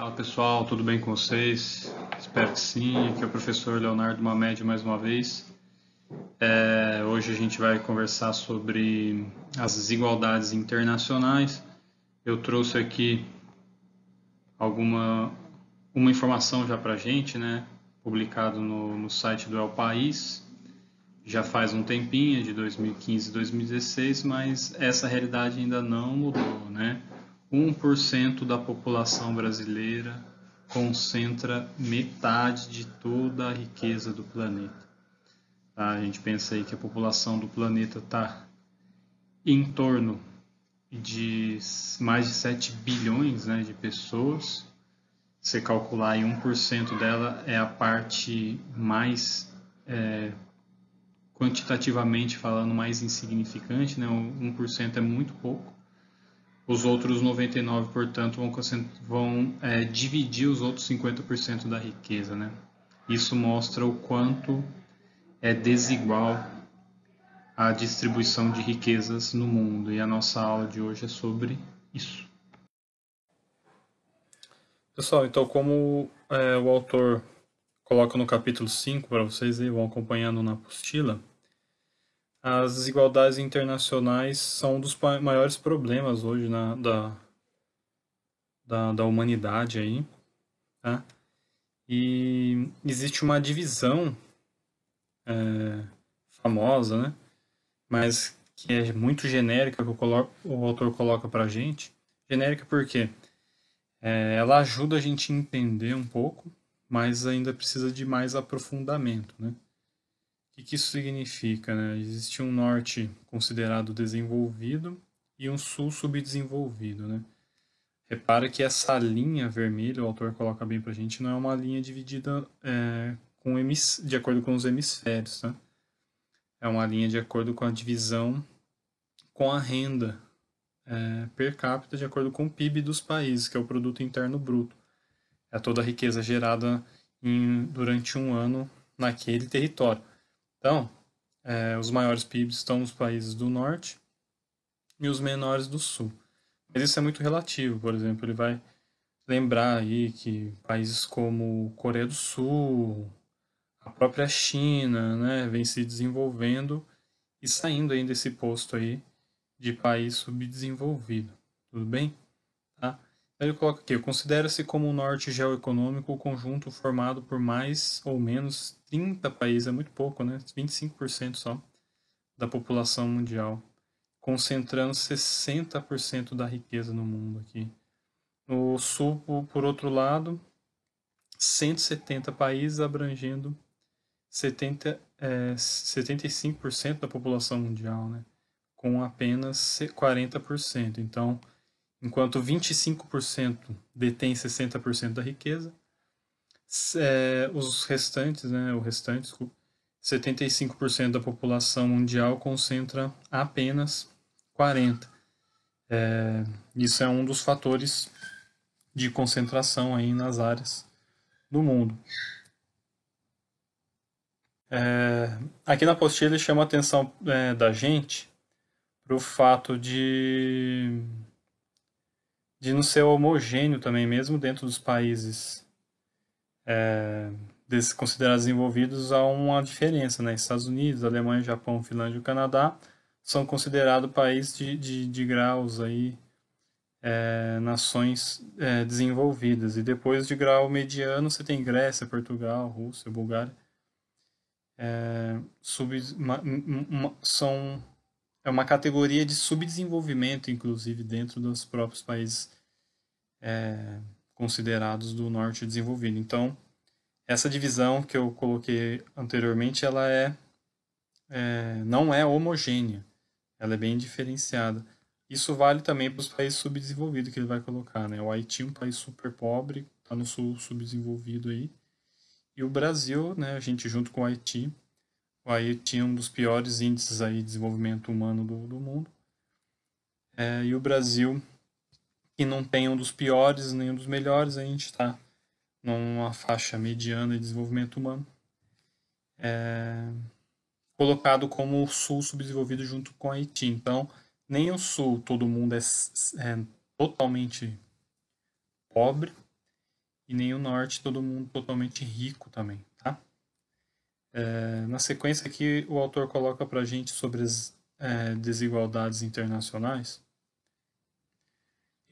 Fala pessoal, tudo bem com vocês? Espero que sim. Aqui é o professor Leonardo Mamed mais uma vez. Hoje a gente vai conversar sobre as desigualdades internacionais. Eu trouxe aqui alguma uma informação já para a gente, né? Publicado no site do El País. Já faz um tempinho, de 2015 e 2016, mas essa realidade ainda não mudou, né? 1% da população brasileira concentra metade de toda a riqueza do planeta. Tá? A gente pensa aí que a população do planeta está em torno de mais de 7 bilhões, né, de pessoas. Você calcular aí 1% dela é a parte mais quantitativamente falando mais insignificante, né? 1% é muito pouco. Os outros 99%, portanto, vão dividir os outros 50% da riqueza, né? Isso mostra o quanto é desigual a distribuição de riquezas no mundo. E a nossa aula de hoje é sobre isso. Pessoal, então como o autor coloca no capítulo 5 para vocês aí, vão acompanhando na apostila, as desigualdades internacionais são um dos maiores problemas hoje da humanidade aí, tá? E existe uma divisão famosa, né? Mas que é muito genérica, que o autor coloca pra gente. Genérica porque ela ajuda a gente a entender um pouco, mas ainda precisa de mais aprofundamento, né? O que isso significa, né? Existe um norte considerado desenvolvido e um sul subdesenvolvido, né? Repara que essa linha vermelha, o autor coloca bem pra gente, não é uma linha dividida de acordo com os hemisférios, tá? É uma linha de acordo com a divisão com a renda per capita de acordo com o PIB dos países, que é o Produto Interno Bruto. É toda a riqueza gerada durante um ano naquele território. Então, os maiores PIBs estão nos países do norte e os menores do sul. Mas isso é muito relativo. Por exemplo, ele vai lembrar aí que países como Coreia do Sul, a própria China, né, vem se desenvolvendo e saindo aí desse posto aí de país subdesenvolvido. Tudo bem? Tá? Ele coloca aqui, considera-se como um norte geoeconômico o conjunto formado por mais ou menos 30 países, é muito pouco, né? 25% só da população mundial, concentrando 60% da riqueza no mundo aqui. No sul, por outro lado, 170 países abrangendo 75% da população mundial, né? Com apenas 40%. Então, enquanto 25% detém 60% da riqueza, os restantes, né, o restante, 75% da população mundial concentra apenas 40%. Isso é um dos fatores de concentração aí nas áreas do mundo. Aqui na apostila ele chama a atenção da gente para o fato de não ser homogêneo também, mesmo dentro dos países considerados desenvolvidos, há uma diferença, né? Estados Unidos, Alemanha, Japão, Finlândia e Canadá são considerados países de graus aí, nações desenvolvidas. E depois de grau mediano você tem Grécia, Portugal, Rússia, Bulgária. Sub, são É uma categoria de subdesenvolvimento, inclusive, dentro dos próprios países considerados do norte desenvolvido. Então, essa divisão que eu coloquei anteriormente, ela não é homogênea, ela é bem diferenciada. Isso vale também para os países subdesenvolvidos que ele vai colocar, né? O Haiti, um país super pobre, está no sul subdesenvolvido aí. E o Brasil, né, a gente junto com o Haiti é um dos piores índices aí de desenvolvimento humano do mundo. E o Brasil, que não tem um dos piores nem um dos melhores, a gente está numa faixa mediana de desenvolvimento humano, colocado como o sul subdesenvolvido junto com Haiti. Então, nem o sul todo mundo é totalmente pobre, e nem o norte, todo mundo totalmente rico também, tá? Na sequência aqui, o autor coloca para a gente sobre as desigualdades internacionais.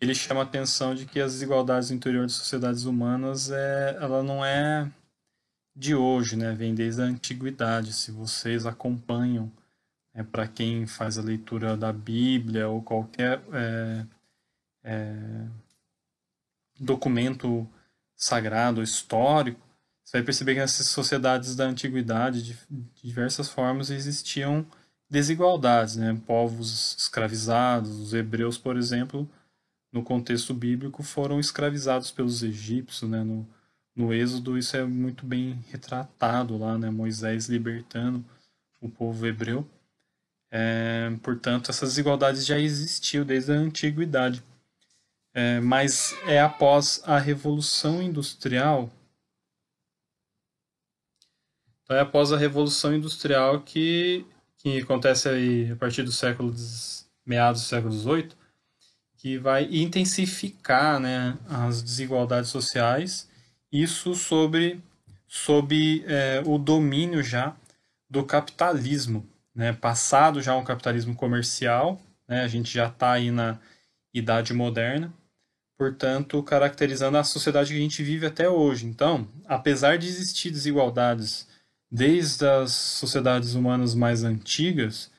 Ele chama a atenção de que as desigualdades no interior das sociedades humanas ela não é de hoje, né? Vem desde a antiguidade. Se vocês acompanham, para quem faz a leitura da Bíblia ou qualquer documento sagrado, histórico, você vai perceber que nessas sociedades da antiguidade, de diversas formas, existiam desigualdades, né? Povos escravizados, os hebreus, por exemplo, no contexto bíblico, foram escravizados pelos egípcios, né? No Êxodo, isso é muito bem retratado lá, né? Moisés libertando o povo hebreu. Portanto, essas desigualdades já existiam desde a antiguidade. Mas é após a Revolução Industrial. Então é após a Revolução Industrial que acontece aí a partir do meados do século XVIII, que vai intensificar, né, as desigualdades sociais, isso sob o domínio já do capitalismo, né, passado já um capitalismo comercial, né, a gente já está aí na Idade Moderna, portanto, caracterizando a sociedade que a gente vive até hoje. Então, apesar de existir desigualdades desde as sociedades humanas mais antigas,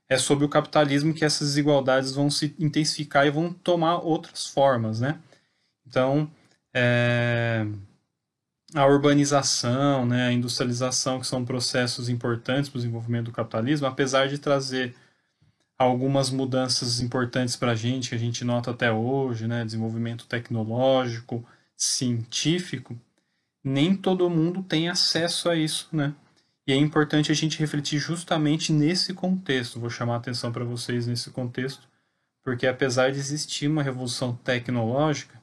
é sob o capitalismo que essas desigualdades vão se intensificar e vão tomar outras formas, né? Então, a urbanização, né, a industrialização, que são processos importantes para o desenvolvimento do capitalismo, apesar de trazer algumas mudanças importantes para a gente, que a gente nota até hoje, né, desenvolvimento tecnológico, científico, nem todo mundo tem acesso a isso, né? E é importante a gente refletir justamente nesse contexto. Vou chamar a atenção para vocês nesse contexto, porque apesar de existir uma revolução tecnológica,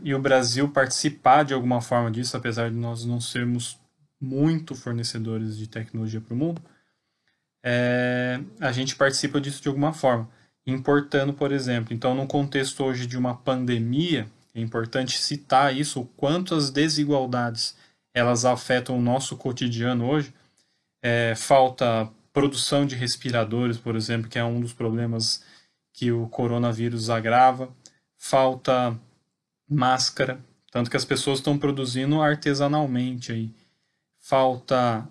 e o Brasil participar de alguma forma disso, apesar de nós não sermos muito fornecedores de tecnologia para o mundo, a gente participa disso de alguma forma, importando, por exemplo. Então, no contexto hoje de uma pandemia, é importante citar isso, o quanto as desigualdades elas afetam o nosso cotidiano hoje. Falta produção de respiradores, por exemplo, que é um dos problemas que o coronavírus agrava. Falta máscara, tanto que as pessoas estão produzindo artesanalmente aí. Falta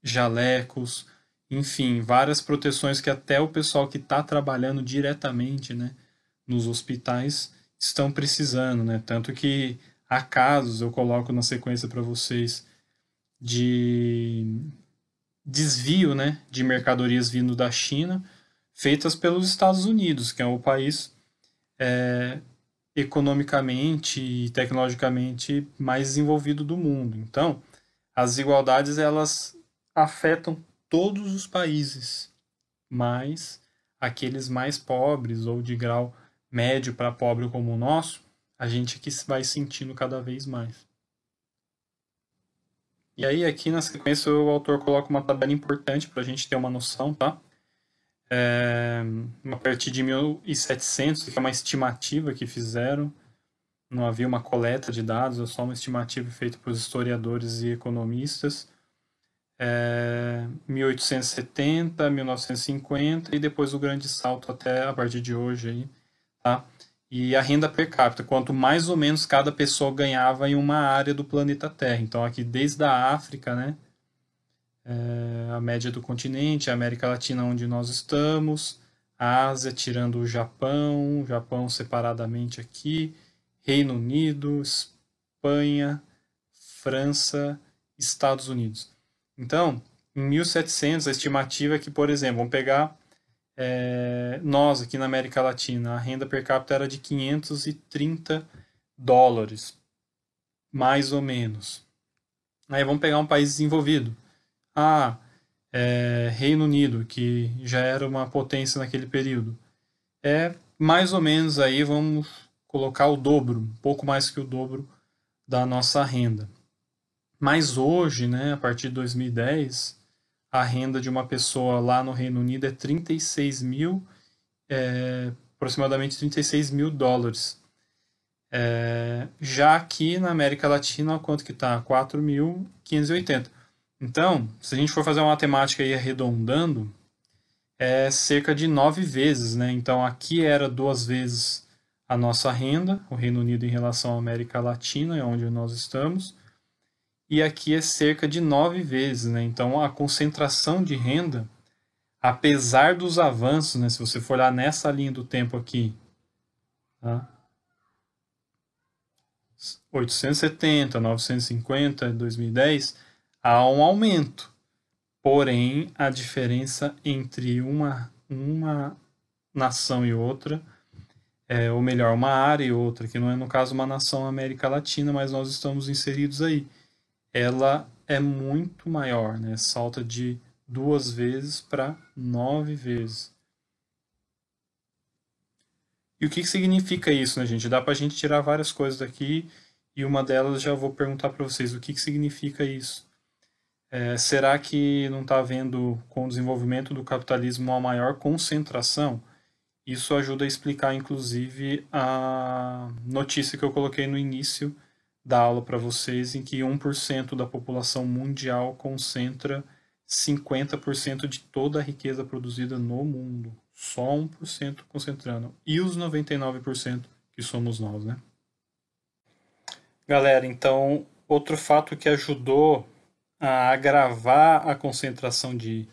jalecos, enfim, várias proteções que até o pessoal que está trabalhando diretamente, né, nos hospitais estão precisando, né? Tanto que há casos, eu coloco na sequência para vocês, de desvio, né, de mercadorias vindo da China, feitas pelos Estados Unidos, que é o país economicamente e tecnologicamente mais desenvolvido do mundo. Então, as desigualdades elas afetam todos os países, mas aqueles mais pobres ou de grau médio para pobre como o nosso, a gente que vai sentindo cada vez mais. E aí aqui na sequência o autor coloca uma tabela importante para a gente ter uma noção, tá? A partir de 1700, que é uma estimativa que fizeram, não havia uma coleta de dados, é só uma estimativa feita por historiadores e economistas. 1870, 1950 e depois o grande salto até a partir de hoje aí, tá? E a renda per capita, quanto mais ou menos cada pessoa ganhava em uma área do planeta Terra. Então aqui desde a África, né, a média do continente, a América Latina onde nós estamos, a Ásia tirando o Japão separadamente aqui, Reino Unido, Espanha, França, Estados Unidos. Então, em 1700, a estimativa é que, por exemplo, vamos pegar nós aqui na América Latina, a renda per capita era de 530 dólares, mais ou menos. Aí vamos pegar um país desenvolvido. Reino Unido, que já era uma potência naquele período. Mais ou menos aí, vamos colocar o dobro, um pouco mais que o dobro da nossa renda. Mas hoje, né, a partir de 2010, a renda de uma pessoa lá no Reino Unido é 36 mil, aproximadamente 36 mil dólares. Já aqui na América Latina, quanto que está? 4.580. Então, se a gente for fazer uma matemática aí arredondando, é cerca de 9 vezes, né? Então aqui era 2 vezes a nossa renda, o Reino Unido em relação à América Latina, é onde nós estamos, e aqui é cerca de 9 vezes, né? Então a concentração de renda, apesar dos avanços, né? Se você for olhar nessa linha do tempo aqui, tá? 870, 950, 2010, há um aumento. Porém, a diferença entre uma nação e outra, ou melhor, uma área e outra, que não é no caso uma nação América Latina, mas nós estamos inseridos aí, ela é muito maior, né? Salta de 2 vezes para 9 vezes. E o que significa isso, né, gente? Dá para a gente tirar várias coisas daqui e uma delas já vou perguntar para vocês o que significa isso. Será que não está havendo, com o desenvolvimento do capitalismo, uma maior concentração? Isso ajuda a explicar, inclusive, a notícia que eu coloquei no início da aula para vocês, em que 1% da população mundial concentra 50% de toda a riqueza produzida no mundo. Só 1% concentrando. E os 99% que somos nós, né? Galera, então, outro fato que ajudou a agravar a concentração de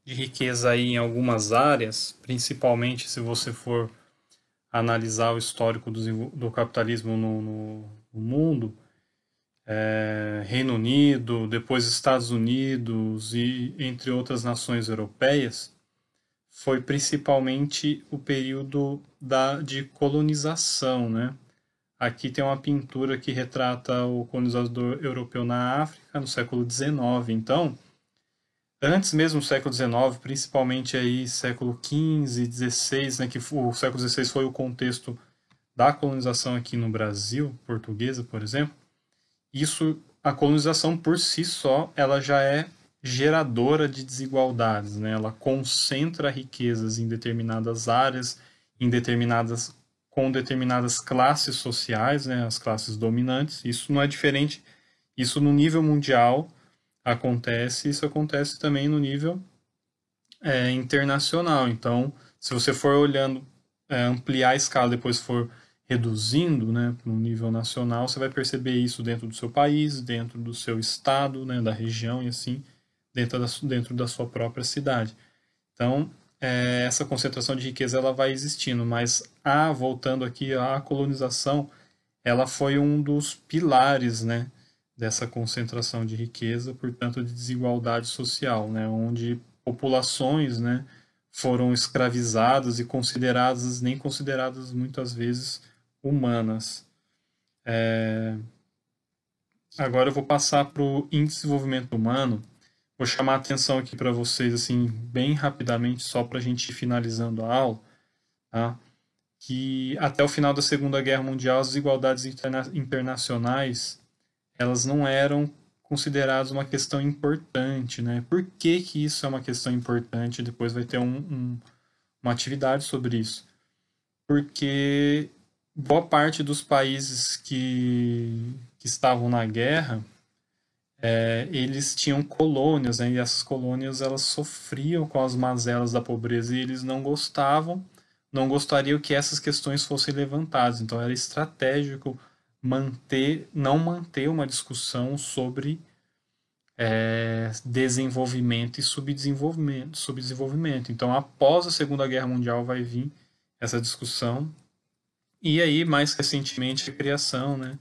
riqueza aí em algumas áreas, principalmente se você for analisar o histórico do capitalismo no mundo, Reino Unido, depois Estados Unidos e entre outras nações europeias, foi principalmente o período de colonização, né? Aqui tem uma pintura que retrata o colonizador europeu na África no século XIX. Então, antes mesmo do século XIX, principalmente aí século XV, XVI, né, que o século XVI foi o contexto da colonização aqui no Brasil, portuguesa, por exemplo, isso, a colonização por si só, ela já é geradora de desigualdades, né? Ela concentra riquezas em determinadas áreas, em determinadas com determinadas classes sociais, né, as classes dominantes. Isso não é diferente, isso no nível mundial acontece, isso acontece também no nível internacional. Então, se você for olhando, ampliar a escala, depois for reduzindo, né, no nível nacional, você vai perceber isso dentro do seu país, dentro do seu estado, né, da região e assim, dentro da sua própria cidade. Então, essa concentração de riqueza ela vai existindo, mas voltando aqui, a colonização, ela foi um dos pilares, né, dessa concentração de riqueza, portanto, de desigualdade social, né, onde populações, né, foram escravizadas e consideradas, nem consideradas muitas vezes humanas. Agora eu vou passar para o índice de desenvolvimento humano. Vou chamar a atenção aqui para vocês, assim, bem rapidamente, só para a gente ir finalizando a aula, tá? Que até o final da Segunda Guerra Mundial as desigualdades internacionais elas não eram consideradas uma questão importante, né? Por que que isso é uma questão importante? Depois vai ter uma atividade sobre isso. Porque boa parte dos países que estavam na guerra, eles tinham colônias, né? E essas colônias elas sofriam com as mazelas da pobreza e eles não gostavam, não gostariam que essas questões fossem levantadas. Então era estratégico não manter uma discussão sobre desenvolvimento e subdesenvolvimento. Então, após a Segunda Guerra Mundial vai vir essa discussão e aí mais recentemente a criação, né,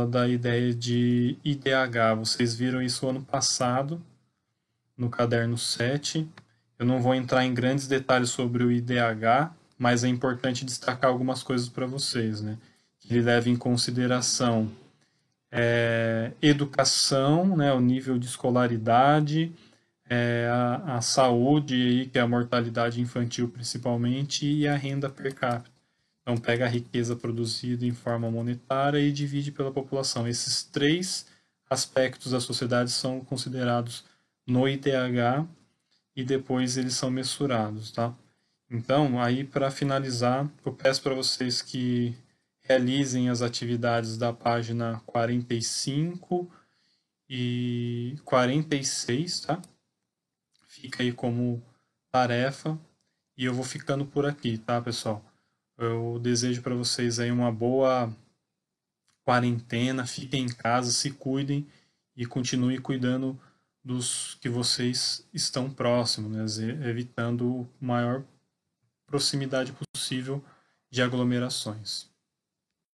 da ideia de IDH. Vocês viram isso ano passado no caderno 7. Eu não vou entrar em grandes detalhes sobre o IDH, mas é importante destacar algumas coisas para vocês, né? Que ele leva em consideração educação, né, o nível de escolaridade, a saúde, que é a mortalidade infantil principalmente, e a renda per capita. Então pega a riqueza produzida em forma monetária e divide pela população. Esses três aspectos da sociedade são considerados no IDH e depois eles são mensurados, tá? Então, aí para finalizar, eu peço para vocês que realizem as atividades da página 45 e 46, tá? Fica aí como tarefa e eu vou ficando por aqui, tá, pessoal? Eu desejo para vocês aí uma boa quarentena, fiquem em casa, se cuidem e continuem cuidando dos que vocês estão próximos, né? Evitando a maior proximidade possível de aglomerações.